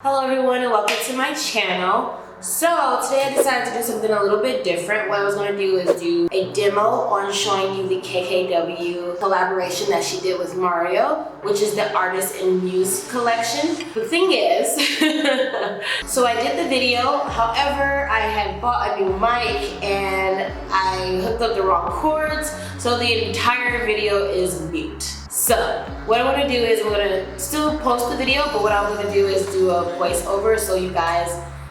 Hello everyone and welcome to my channel. So today I decided to do something a little bit different. What I was going to do is do a demo on showing you the KKW collaboration that she did with Mario, which is the Artist and Muse collection. The thing is, so I did the video, however I had bought a new mic and I hooked up the wrong cords, so the entire video is mute. So what I want to do is I'm going to still post the video, but what I'm going to do is do a voiceover so you guys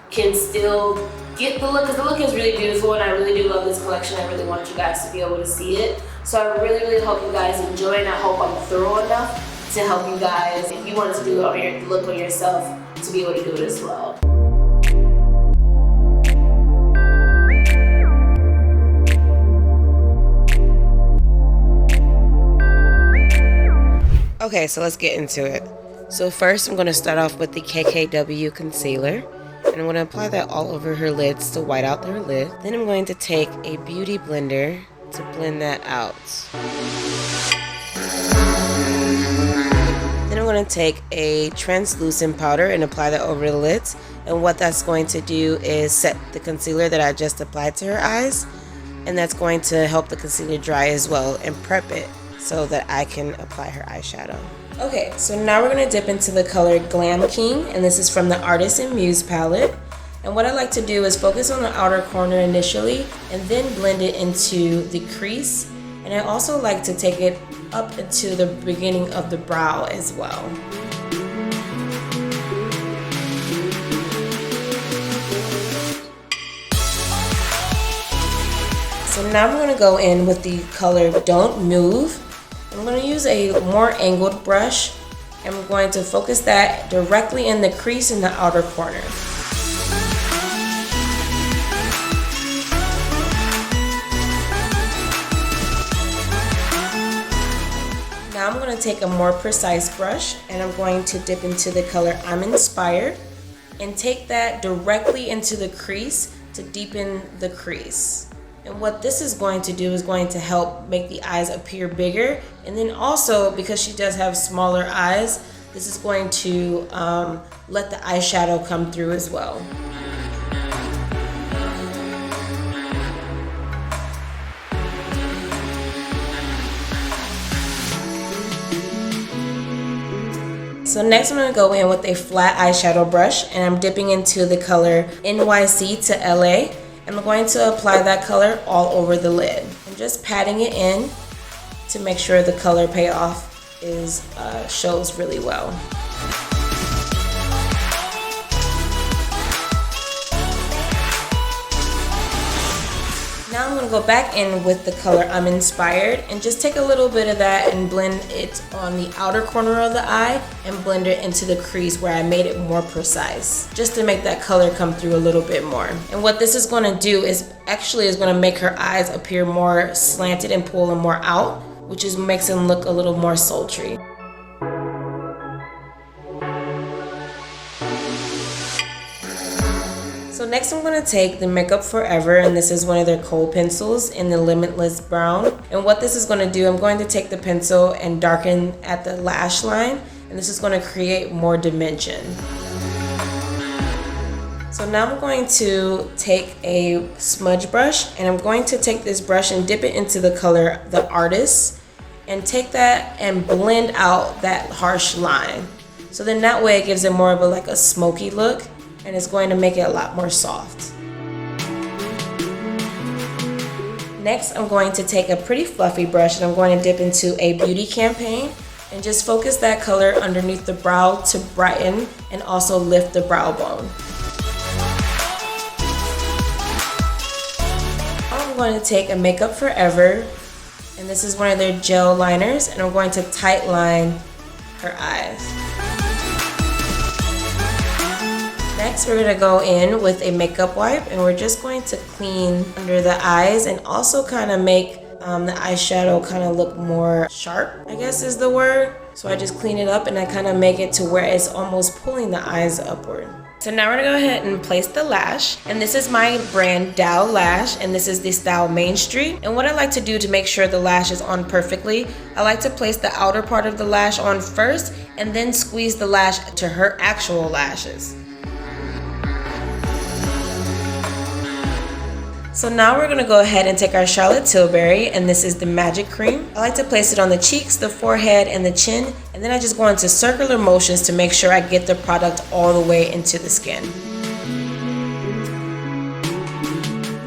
can still get the look, because the look is really beautiful and I really do love this collection. I really want you guys to be able to see it. So I really hope you guys enjoy it, and I hope I'm thorough enough to help you guys, if you wanted to do it on your look on yourself, to be able to do it as well. Okay, so let's get into it. So first I'm going to start off with the KKW concealer, and I'm going to apply that all over her lids to white out her lid. Then I'm going to take a beauty blender to blend that out. Then I'm going to take a translucent powder and apply that over the lids, and what that's going to do is set the concealer that I just applied to her eyes, and that's going to help the concealer dry as well and prep it so that I can apply her eyeshadow. Okay, so now we're gonna dip into the color Glam King, and this is from the Artist and Muse palette. And what I like to do is focus on the outer corner initially and then blend it into the crease. And I also like to take it up into the beginning of the brow as well. So now we're gonna go in with the color Don't Move. I'm going to use a more angled brush, and I'm going to focus that directly in the crease in the outer corner. Now I'm going to take a more precise brush, and I'm going to dip into the color I'm Inspired and take that directly into the crease to deepen the crease. And what this is going to do is going to help make the eyes appear bigger. And then also, because she does have smaller eyes, this is going to let the eyeshadow come through as well. So next I'm going to go in with a flat eyeshadow brush, and I'm dipping into the color NYC to LA. I'm going to apply that color all over the lid. I'm just patting it in to make sure the color payoff shows really well. Now I'm going to go back in with the color I'm Inspired and just take a little bit of that and blend it on the outer corner of the eye and blend it into the crease where I made it more precise, just to make that color come through a little bit more. And what this is going to do is going to make her eyes appear more slanted and pull them more out, which makes them look a little more sultry. So next I'm going to take the Makeup Forever, and this is one of their kohl pencils in the Limitless Brown. And what this is going to do, I'm going to take the pencil and darken at the lash line, and this is going to create more dimension. So now I'm going to take a smudge brush, and I'm going to take this brush and dip it into the color The Artist, and take that and blend out that harsh line. So then that way it gives it more of a smoky look, and it's going to make it a lot more soft. Next, I'm going to take a pretty fluffy brush, and I'm going to dip into a Beauty Campaign and just focus that color underneath the brow to brighten and also lift the brow bone. I'm going to take a Makeup Forever, and this is one of their gel liners, and I'm going to tight line her eyes. Next, we're going to go in with a makeup wipe, and we're just going to clean under the eyes and also kind of make the eyeshadow kind of look more sharp, I guess is the word. So I just clean it up and I kind of make it to where it's almost pulling the eyes upward. So now we're gonna go ahead and place the lash, and this is my brand Dow Lash, and this is the style Main Street. And what I like to do to make sure the lash is on perfectly, I like to place the outer part of the lash on first and then squeeze the lash to her actual lashes. So now we're gonna go ahead and take our Charlotte Tilbury, and this is the Magic Cream. I like to place it on the cheeks, the forehead, and the chin, and then I just go into circular motions to make sure I get the product all the way into the skin.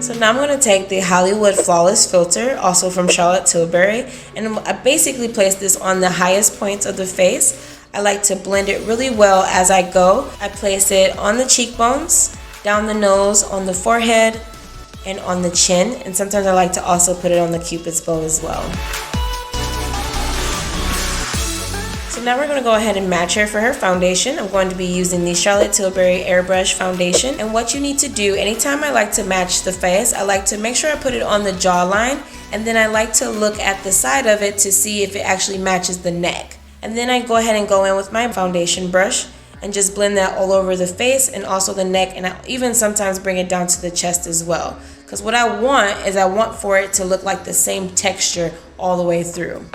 So now I'm gonna take the Hollywood Flawless Filter, also from Charlotte Tilbury, and I basically place this on the highest points of the face. I like to blend it really well as I go. I place it on the cheekbones, down the nose, on the forehead, and on the chin, and sometimes I like to also put it on the Cupid's bow as well. So now we're going to go ahead and match her for her foundation. I'm going to be using the Charlotte Tilbury Airbrush Foundation, and what you need to do anytime I like to match the face, I like to make sure I put it on the jawline, and then I like to look at the side of it to see if it actually matches the neck. And then I go ahead and go in with my foundation brush and just blend that all over the face and also the neck, and I even sometimes bring it down to the chest as well. Because what I want for it to look like the same texture all the way through.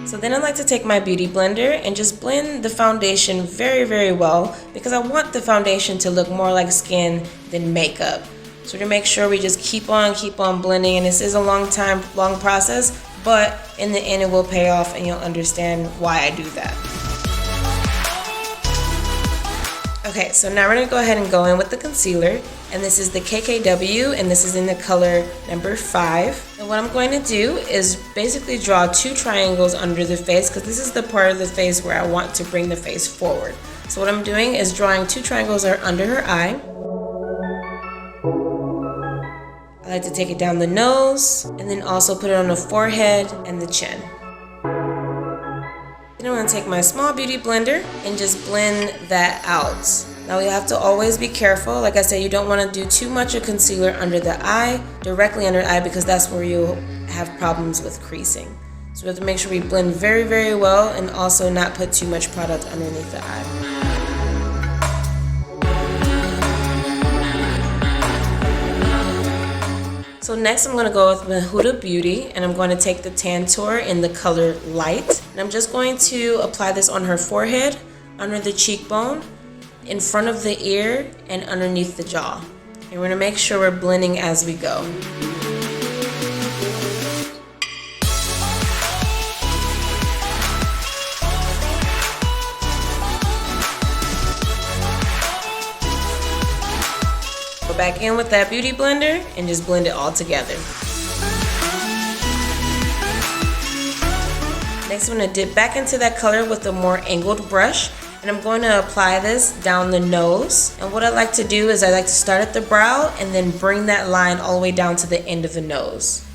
So then I like to take my beauty blender and just blend the foundation very, very well, because I want the foundation to look more like skin than makeup. So to make sure we just keep on blending, and this is a long process, but in the end it will pay off and you'll understand why I do that. Okay, so now we're gonna go ahead and go in with the concealer, and this is the KKW, and this is in the color number 5. And what I'm going to do is basically draw 2 triangles under the face, because this is the part of the face where I want to bring the face forward. So what I'm doing is drawing 2 triangles under her eye. I like to take it down the nose, and then also put it on the forehead and the chin. Then I'm going to take my small beauty blender and just blend that out. Now you have to always be careful. Like I said, you don't want to do too much of concealer under the eye, directly under the eye, because that's where you'll have problems with creasing. So we have to make sure we blend very, very well, and also not put too much product underneath the eye. So next I'm going to go with my Huda Beauty, and I'm going to take the Tantour in the color Light. And I'm just going to apply this on her forehead, under the cheekbone, in front of the ear, and underneath the jaw. And we're going to make sure we're blending as we go. Back in with that beauty blender and just blend it all together. Next I'm going to dip back into that color with a more angled brush, and I'm going to apply this down the nose. And what I like to do is I like to start at the brow and then bring that line all the way down to the end of the nose.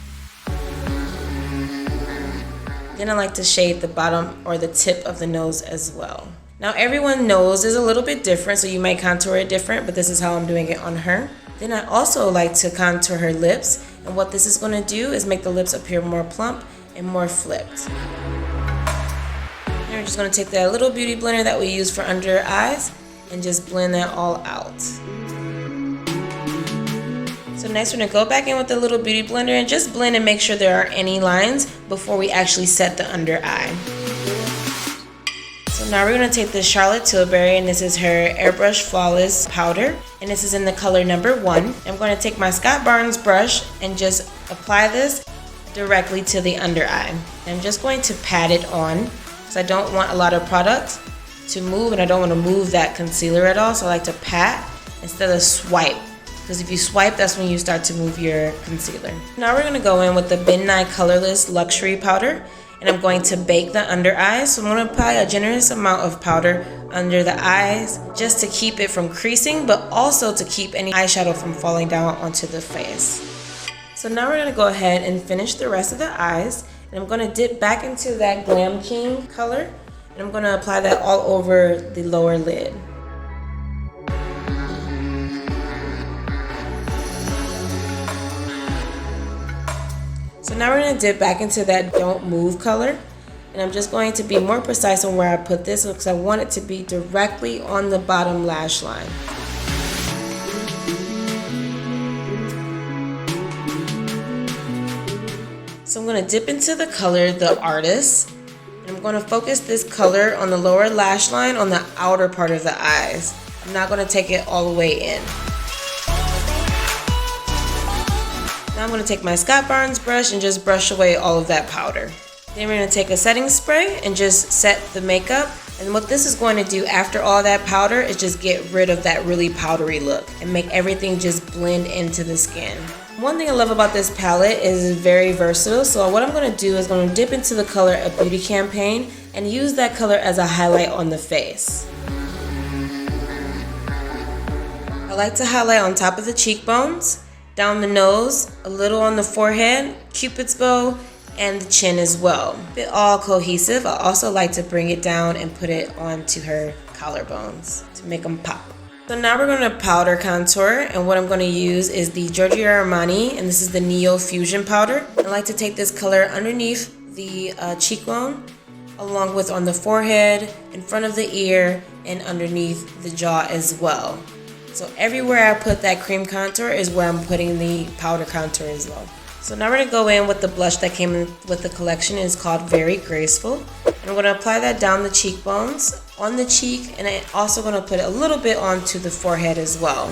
Then I like to shade the bottom or the tip of the nose as well. Now everyone's nose is a little bit different, so you might contour it different, but this is how I'm doing it on her. Then I also like to contour her lips, and what this is going to do is make the lips appear more plump and more flipped. And we're just going to take that little beauty blender that we use for under her eyes and just blend that all out. So next we're going to go back in with the little beauty blender and just blend and make sure there aren't any lines before we actually set the under eye. So now we're going to take the Charlotte Tilbury, and this is her Airbrush Flawless Powder, and this is in the color number 1. I'm going to take my Scott Barnes brush and just apply this directly to the under eye. I'm just going to pat it on because I don't want a lot of product to move, and I don't want to move that concealer at all, so I like to pat instead of swipe, because if you swipe, that's when you start to move your concealer. Now we're going to go in with the Ben Nye Colorless Luxury Powder, and I'm going to bake the under eyes. So I'm going to apply a generous amount of powder under the eyes just to keep it from creasing, but also to keep any eyeshadow from falling down onto the face. So now we're going to go ahead and finish the rest of the eyes, and I'm going to dip back into that Glam King color, and I'm going to apply that all over the lower lid. So now we're going to dip back into that Don't Move color, and I'm just going to be more precise on where I put this because I want it to be directly on the bottom lash line. So I'm going to dip into the color, the Artist, and I'm going to focus this color on the lower lash line on the outer part of the eyes. I'm not going to take it all the way in. Now I'm going to take my Scott Barnes brush and just brush away all of that powder. Then we're going to take a setting spray and just set the makeup. And what this is going to do after all that powder is just get rid of that really powdery look and make everything just blend into the skin. One thing I love about this palette is it's very versatile. So what I'm going to do is going to dip into the color of Beauty Campaign and use that color as a highlight on the face. I like to highlight on top of the cheekbones, down the nose, a little on the forehead, Cupid's bow, and the chin as well. They're all cohesive. I also like to bring it down and put it onto her collarbones to make them pop. So now we're going to powder contour, and what I'm going to use is the Giorgio Armani, and this is the Neo Fusion powder. I like to take this color underneath the cheekbone, along with on the forehead, in front of the ear, and underneath the jaw as well. So everywhere I put that cream contour is where I'm putting the powder contour as well. So now we're going to go in with the blush that came in with the collection. It's called Very Graceful. And I'm going to apply that down the cheekbones, on the cheek, and I'm also going to put a little bit onto the forehead as well.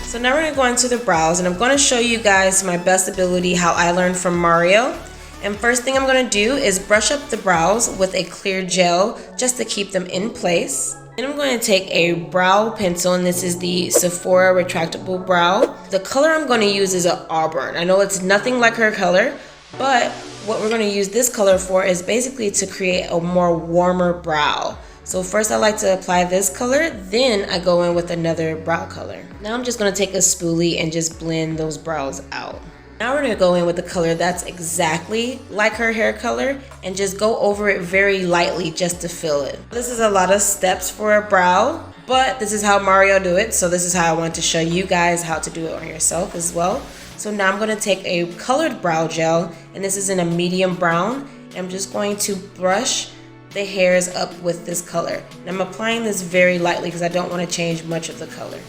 So now we're going to go into the brows, and I'm going to show you guys my best ability, how I learned from Mario. And first thing I'm going to do is brush up the brows with a clear gel just to keep them in place. Then I'm going to take a brow pencil, and this is the Sephora retractable brow. The color I'm going to use is an auburn. I know it's nothing like her color, but what we're going to use this color for is basically to create a more warmer brow. So first I like to apply this color, then I go in with another brow color. Now I'm just going to take a spoolie and just blend those brows out. Now we're going to go in with the color that's exactly like her hair color and just go over it very lightly just to fill it. This is a lot of steps for a brow, but this is how Mario do it. So this is how I want to show you guys how to do it on yourself as well. So now I'm going to take a colored brow gel, and this is in a medium brown. And I'm just going to brush the hairs up with this color. And I'm applying this very lightly because I don't want to change much of the color.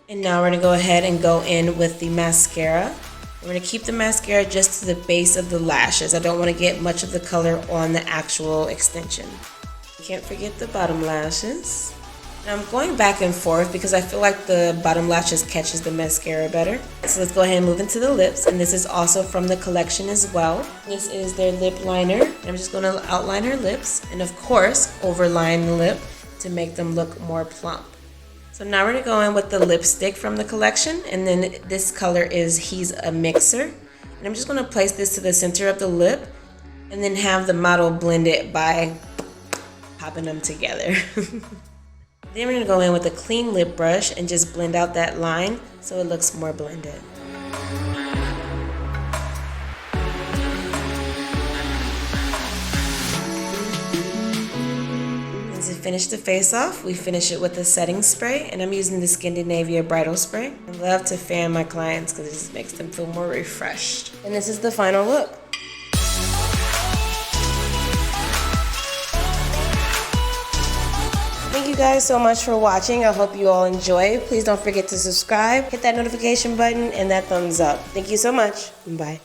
And now we're going to go ahead and go in with the mascara. We're going to keep the mascara just to the base of the lashes. I don't want to get much of the color on the actual extension. Can't forget the bottom lashes. Now I'm going back and forth because I feel like the bottom lashes catches the mascara better. So let's go ahead and move into the lips, and this is also from the collection as well. This is their lip liner. I'm just going to outline her lips and of course overline the lip to make them look more plump. So now we're going to go in with the lipstick from the collection, and then this color is He's a Mixer. And I'm just going to place this to the center of the lip and then have the model blend it by popping them together. Then we're going to go in with a clean lip brush and just blend out that line so it looks more blended. To finish the face off, we finish it with a setting spray, and I'm using the Scandinavia Bridal Spray. I love to fan my clients because it just makes them feel more refreshed. And this is the final look. Thank you guys so much for watching. I hope you all enjoy. Please don't forget to subscribe, hit that notification button, and that thumbs up. Thank you so much. Bye.